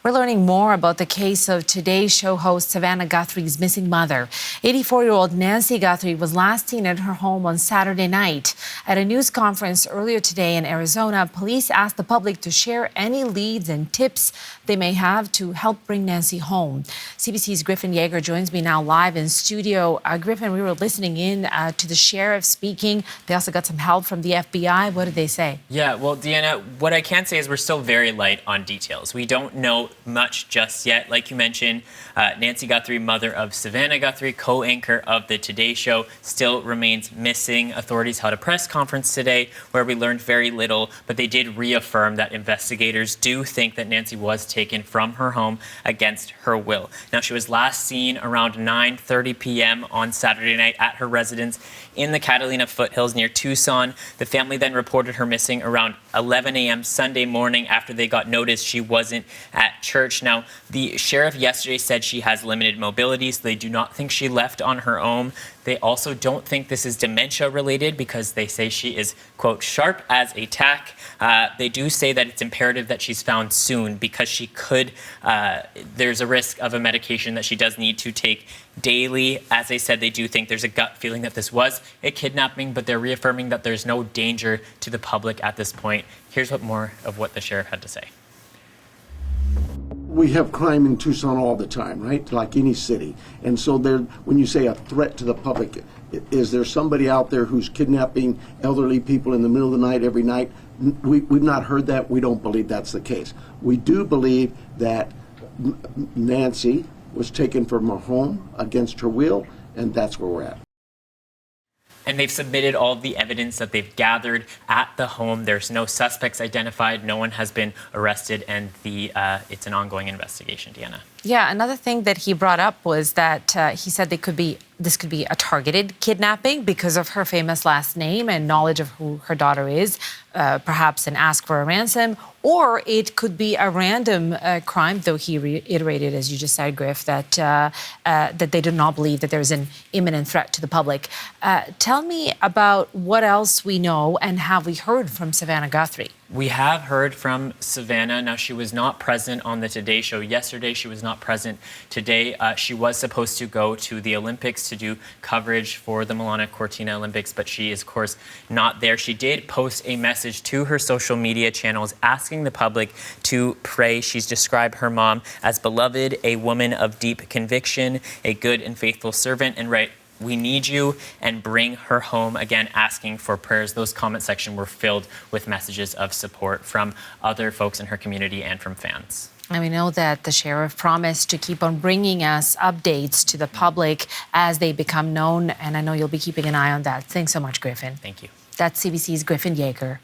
We're learning more about the case of Today Show host Savannah Guthrie's missing mother. 84-year-old Nancy Guthrie was last seen at her home on Saturday night. At a news conference earlier today in Arizona, police asked the public to share any leads and tips they may have to help bring Nancy home. CBC's Griffin Yeager joins me now live in studio. Griffin, we were listening in to the sheriff speaking. They also got some help from the FBI. What did they say? Yeah, well, Deanna, what I can say is we're still very light on details. We don't know much just yet. Like you mentioned, Nancy Guthrie, mother of Savannah Guthrie, co-anchor of the Today Show, still remains missing. Authorities held a press conference today where we learned very little, but they did reaffirm that investigators do think that Nancy was taken from her home against her will. Now, she was last seen around 9:30 p.m. on Saturday night at her residence in the Catalina foothills near Tucson. The family then reported her missing around 11 a.m. Sunday morning after they got notice she wasn't at church. Now, the sheriff yesterday said she has limited mobility, so they do not think she left on her own. They also don't think this is dementia related because they say she is, quote, sharp as a tack. They do say that it's imperative that she's found soon because she could, there's a risk of a medication that she does need to take daily. As I said, they do think there's a gut feeling that this was a kidnapping, but they're reaffirming that there's no danger to the public at this point. Here's more of what the sheriff had to say. We have crime in Tucson all the time, right? Like any city. And so when you say a threat to the public, is there somebody out there who's kidnapping elderly people in the middle of the night every night? We've not heard that. We don't believe that's the case. We do believe that Nancy was taken from her home against her will, and that's where we're at. And they've submitted all of the evidence that they've gathered at the home. There's no suspects identified. No one has been arrested, and it's an ongoing investigation, Deanna. Yeah, another thing that he brought up was that he said this could be a targeted kidnapping because of her famous last name and knowledge of who her daughter is, perhaps an ask for a ransom, or it could be a random crime, though he reiterated, as you just said, Griff, that they do not believe that there's an imminent threat to the public. Tell me about what else we know and have we heard from Savannah Guthrie? We have heard from Savannah. Now, she was not present on the Today Show yesterday. She was not present today. She was supposed to go to the Olympics to do coverage for the Milano Cortina Olympics, but she is, of course, not there. She did post a message to her social media channels asking the public to pray. She's described her mom as beloved, a woman of deep conviction, a good and faithful servant, and we need you, and bring her home. Again, asking for prayers. Those comment sections were filled with messages of support from other folks in her community and from fans. And we know that the sheriff promised to keep on bringing us updates to the public as they become known, and I know you'll be keeping an eye on that. Thanks so much, Griffin. Thank you. That's CBC's Griffin Yeager.